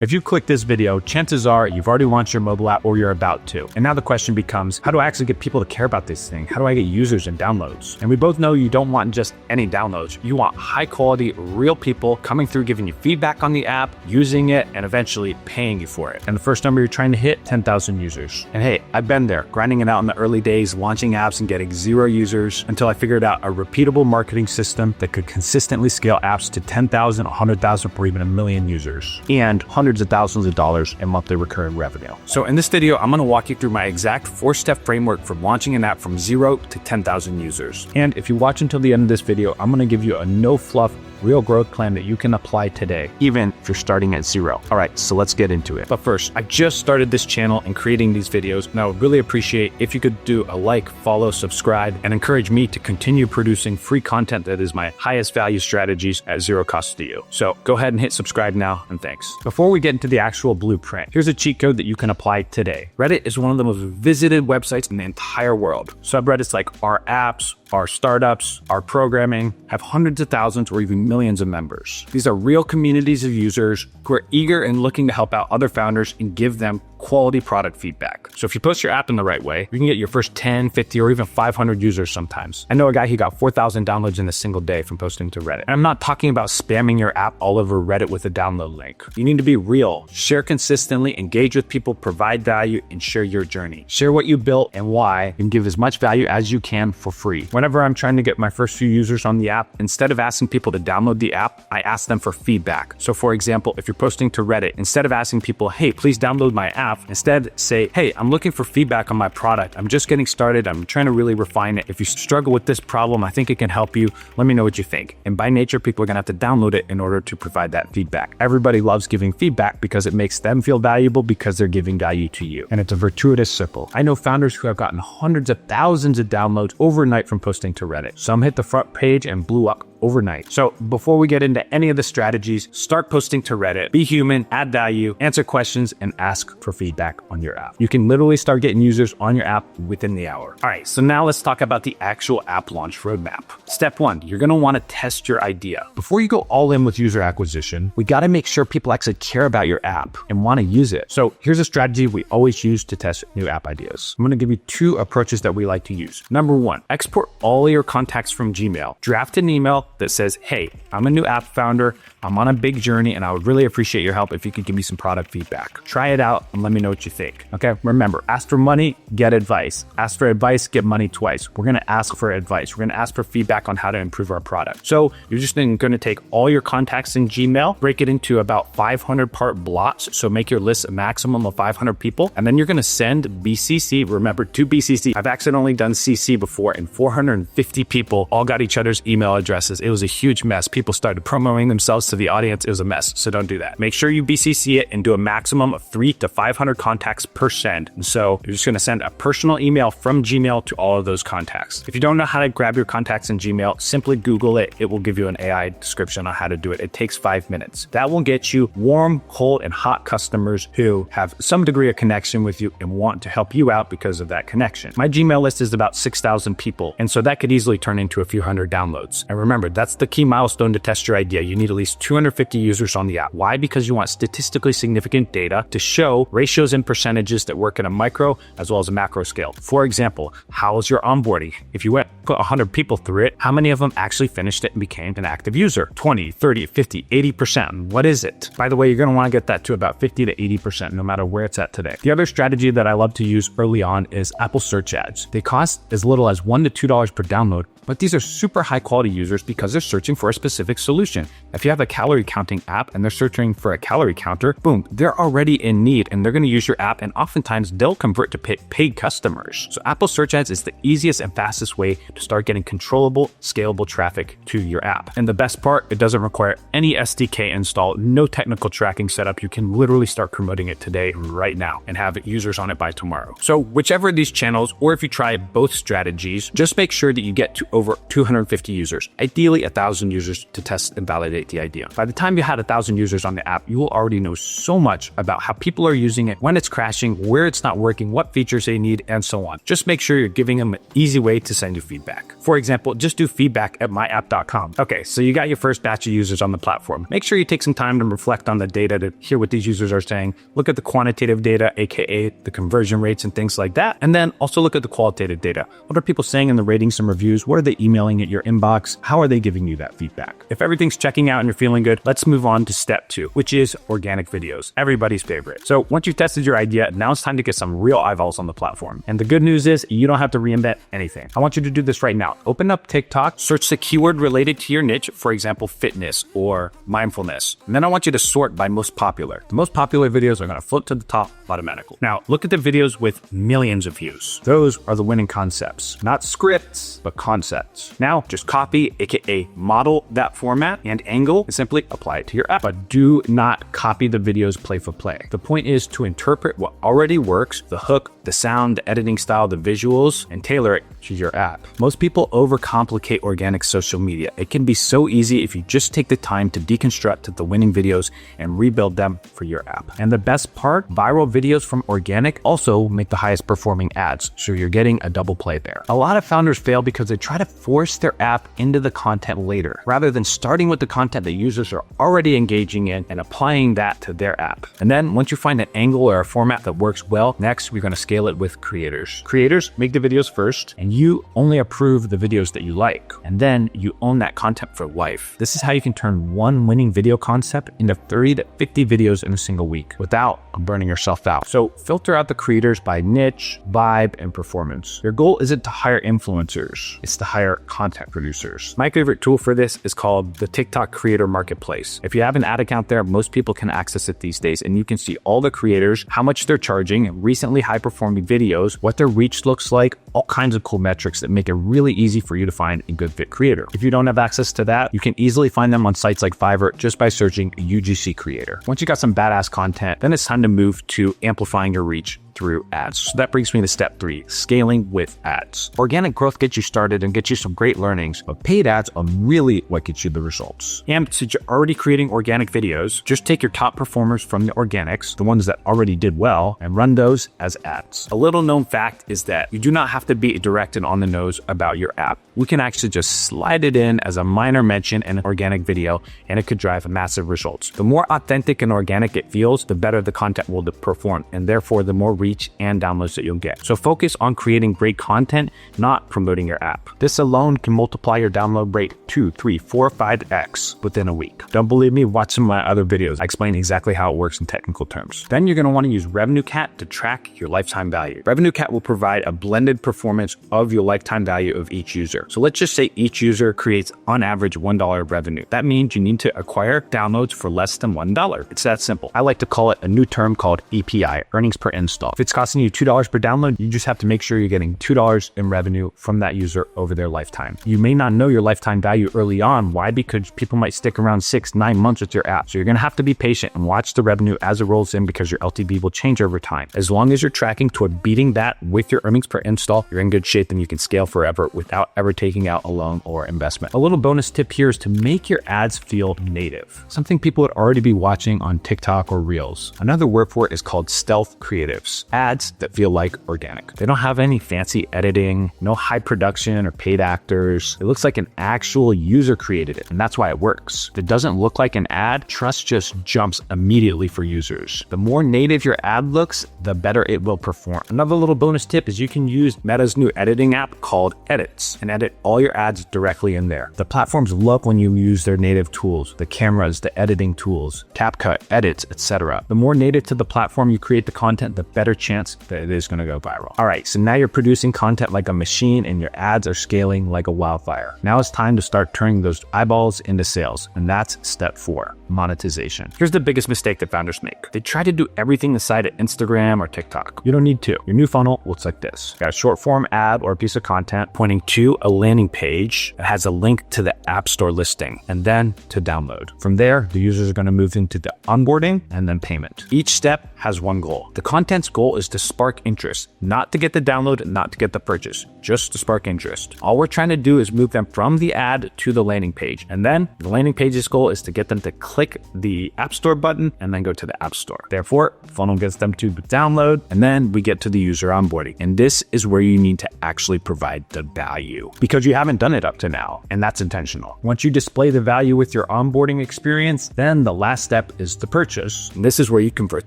If you click this video, chances are you've already launched your mobile app or you're about to. And now the question becomes, how do I actually get people to care about this thing? How do I get users and downloads? And we both know you don't want just any downloads. You want high quality, real people coming through, giving you feedback on the app, using it, and eventually paying you for it. And the first number you're trying to hit, 10,000 users. And hey, I've been there, grinding it out in the early days, launching apps and getting 0 users until I figured out a repeatable marketing system that could consistently scale apps to 10,000, 100,000, or even 1 million users. And hundreds of thousands of dollars in monthly recurring revenue. So in this video, I'm gonna walk you through my exact 4-step framework for launching an app from 0 to 10,000 users. And if you watch until the end of this video, I'm gonna give you a no fluff, real growth plan that you can apply today, even if you're starting at 0. All right, so let's get into it. But first, I just started this channel and creating these videos, and I would really appreciate if you could do a like, follow, subscribe, and encourage me to continue producing free content that is my highest value strategies at 0 cost to you. So go ahead and hit subscribe now, and thanks. Before we get into the actual blueprint, here's a cheat code that you can apply today. Reddit is one of the most visited websites in the entire world. Subreddits like our apps, our startups, our programming have hundreds of thousands or even millions of members. These are real communities of users who are eager and looking to help out other founders and give them quality product feedback. So if you post your app in the right way, you can get your first 10, 50, or even 500 users sometimes. I know a guy who got 4,000 downloads in a single day from posting to Reddit. And I'm not talking about spamming your app all over Reddit with a download link. You need to be real, share consistently, engage with people, provide value, and share your journey. Share what you built and why, and give as much value as you can for free. Whenever I'm trying to get my first few users on the app, instead of asking people to download the app, I ask them for feedback. So for example, if you're posting to Reddit, instead of asking people, hey, please download my app, instead say, hey, I'm looking for feedback on my product. I'm just getting started. I'm trying to really refine it. If you struggle with this problem, I think it can help you. Let me know what you think. And by nature, people are gonna have to download it in order to provide that feedback. Everybody loves giving feedback because it makes them feel valuable because they're giving value to you. And it's a virtuous circle. I know founders who have gotten hundreds of thousands of downloads overnight from posting to Reddit. Some hit the front page and blew up overnight. So before we get into any of the strategies, start posting to Reddit, be human, add value, answer questions, and ask for feedback on your app. You can literally start getting users on your app within the hour. All right, so now let's talk about the actual app launch roadmap. Step 1, you're gonna wanna test your idea. Before you go all in with user acquisition, we gotta make sure people actually care about your app and wanna use it. So here's a strategy we always use to test new app ideas. I'm gonna give you 2 approaches that we like to use. Number 1, export all your contacts from Gmail. Draft an email that says, hey, I'm a new app founder, I'm on a big journey, and I would really appreciate your help if you could give me some product feedback. Try it out and let me know what you think. Okay, remember, ask for money, get advice. Ask for advice, get money twice. We're gonna ask for advice. We're gonna ask for feedback on how to improve our product. So you're just gonna take all your contacts in Gmail, break it into about 500 part blocks. So make your list a maximum of 500 people, and then you're gonna send BCC, remember, to BCC. I've accidentally done CC before, and 450 people all got each other's email addresses. It was a huge mess. People started promoting themselves to the audience. It was a mess, so don't do that. Make sure you BCC it and do a maximum of 300 to 500 contacts per send. And so you're just gonna send a personal email from Gmail to all of those contacts. If you don't know how to grab your contacts in Gmail, simply Google it. It will give you an AI description on how to do it. It takes 5 minutes. That will get you warm, cold, and hot customers who have some degree of connection with you and want to help you out because of that connection. My Gmail list is about 6,000 people, and so that could easily turn into a few hundred downloads. And remember, that's the key milestone to test your idea. You need at least 250 users on the app. Why? Because you want statistically significant data to show ratios and percentages that work in a micro as well as a macro scale. For example, how's your onboarding? If you put 100 people through it, how many of them actually finished it and became an active user? 20, 30, 50, 80%. What is it? By the way, you're gonna wanna get that to about 50 to 80%, no matter where it's at today. The other strategy that I love to use early on is Apple search ads. They cost as little as $1 to $2 per download, but these are super high quality users because they're searching for a specific solution. If you have a calorie counting app and they're searching for a calorie counter, boom, they're already in need and they're gonna use your app, and oftentimes they'll convert to paid customers. So Apple search ads is the easiest and fastest way to start getting controllable, scalable traffic to your app. And the best part, it doesn't require any SDK install, no technical tracking setup. You can literally start promoting it today, right now, and have users on it by tomorrow. So whichever of these channels, or if you try both strategies, just make sure that you get to over 250 users, ideally 1,000 users to test and validate the idea. By the time you had 1,000 users on the app, you will already know so much about how people are using it, when it's crashing, where it's not working, what features they need, and so on. Just make sure you're giving them an easy way to send you feedback. For example, just do feedback@myapp.com. Okay, so you got your first batch of users on the platform. Make sure you take some time to reflect on the data to hear what these users are saying. Look at the quantitative data, aka the conversion rates and things like that. And then also look at the qualitative data. What are people saying in the ratings and reviews? What are they emailing at your inbox? How are they giving you that feedback? If everything's checking out and you're feeling good, let's move on to step 2, which is organic videos, everybody's favorite. So once you've tested your idea, now it's time to get some real eyeballs on the platform. And the good news is you don't have to reinvent anything. I want you to do this right now. Open up TikTok, search the keyword related to your niche, for example, fitness or mindfulness. And then I want you to sort by most popular. The most popular videos are going to float to the top automatically. Now, look at the videos with millions of views. Those are the winning concepts, not scripts, but concepts. Now, just copy, aka model that format and angle and simply apply it to your app. But do not copy the videos play for play. The point is to interpret what already works, the hook, the sound, the editing style, the visuals, and tailor it to your app. Most people overcomplicate organic social media. It can be so easy if you just take the time to deconstruct the winning videos and rebuild them for your app. And the best part, viral videos from organic also make the highest performing ads, so you're getting a double play there. A lot of founders fail because they try to force their app into the content later, rather than starting with the content that users are already engaging in and applying that to their app. And then once you find an angle or a format that works well, next we're going to scale it with creators. Creators make the videos first, and you only approve the videos that you like. And then you own that content for life. This is how you can turn one winning video concept into 30 to 50 videos in a single week without burning yourself out. So filter out the creators by niche, vibe, and performance. Your goal isn't to hire influencers, it's to hire content producers. My favorite tool for this is called the TikTok Creator Marketplace. If you have an ad account there, most people can access it these days, and you can see all the creators, how much they're charging, recently high-performing videos, what their reach looks like, all kinds of cool metrics that make it really easy for you to find a good fit creator. If you don't have access to that, you can easily find them on sites like Fiverr just by searching UGC creator. Once you got some badass content, then it's time to move to amplifying your reach through ads. So that brings me to step 3, scaling with ads. Organic growth gets you started and gets you some great learnings, but paid ads are really what gets you the results. And since you're already creating organic videos, just take your top performers from the organics, the ones that already did well, and run those as ads. A little known fact is that you do not have to be direct and on the nose about your app. We can actually just slide it in as a minor mention in an organic video, and it could drive massive results. The more authentic and organic it feels, the better the content will perform, and therefore the more reach and downloads that you'll get. So focus on creating great content, not promoting your app. This alone can multiply your download rate 2, 3, 4, 5x within a week. Don't believe me? Watch some of my other videos. I explain exactly how it works in technical terms. Then you're going to want to use RevenueCat to track your lifetime value. RevenueCat will provide a blended performance of your lifetime value of each user. So let's just say each user creates on average $1 of revenue. That means you need to acquire downloads for less than $1. It's that simple. I like to call it a new term called EPI, earnings per install. If it's costing you $2 per download, you just have to make sure you're getting $2 in revenue from that user over their lifetime. You may not know your lifetime value early on. Why? Because people might stick around 6-9 months with your app. So you're going to have to be patient and watch the revenue as it rolls in, because your LTV will change over time. As long as you're tracking toward beating that with your earnings per install, you're in good shape, and you can scale forever without ever taking out a loan or investment. A little bonus tip here is to make your ads feel native, something people would already be watching on TikTok or Reels. Another word for it is called stealth creatives, ads that feel like organic. They don't have any fancy editing, no high production or paid actors. It looks like an actual user created it, and that's why it works. If it doesn't look like an ad, trust just jumps immediately for users. The more native your ad looks, the better it will perform. Another little bonus tip is you can use Meta's new editing app called Edits and edit all your ads directly in there. The platforms love when you use their native tools, the cameras, the editing tools, CapCut, edits, etc. The more native to the platform you create the content, the better chance that it is going to go viral. All right, so now you're producing content like a machine and your ads are scaling like a wildfire. Now it's time to start turning those eyeballs into sales, and that's step 4, monetization. Here's the biggest mistake that founders make. They try to do everything inside of Instagram or TikTok. You don't need to. Your new funnel looks like this. You got a short form ad or a piece of content pointing to a landing page that has a link to the App Store listing and then to download. From there, the users are going to move into the onboarding and then payment. Each step has one goal. The content's goal goal is to spark interest, not to get the download, not to get the purchase, just to spark interest. All we're trying to do is move them from the ad to the landing page. And then the landing page's goal is to get them to click the App Store button and then go to the App Store. Therefore, funnel gets them to download, and then we get to the user onboarding. And this is where you need to actually provide the value because you haven't done it up to now, and that's intentional. Once you display the value with your onboarding experience, then the last step is the purchase. And this is where you convert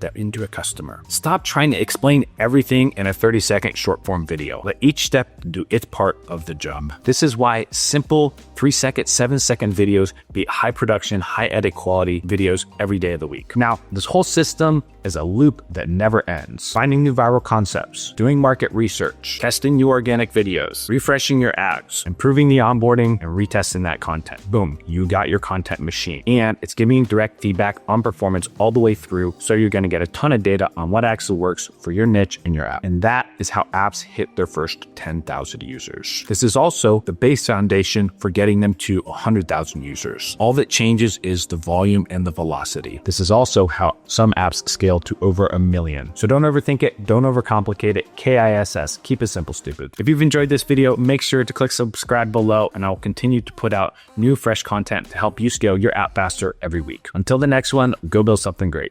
that into a customer. Stop trying to explain everything in a 30-second short form video. Let each step do its part of the job. This is why simple 3-second, 7-second videos beat high production, high edit quality videos every day of the week. Now, this whole system is a loop that never ends. Finding new viral concepts, doing market research, testing new organic videos, refreshing your ads, improving the onboarding, and retesting that content. Boom, you got your content machine. And it's giving you direct feedback on performance all the way through, so you're gonna get a ton of data on what actually works for your niche and your app. And that is how apps hit their first 10,000 users. This is also the base foundation for getting them to 100,000 users. All that changes is the volume and the velocity. This is also how some apps scale to over 1 million. So don't overthink it, don't overcomplicate it. KISS, keep it simple, stupid. If you've enjoyed this video, make sure to click subscribe below, and I'll continue to put out new fresh content to help you scale your app faster every week. Until the next one, go build something great.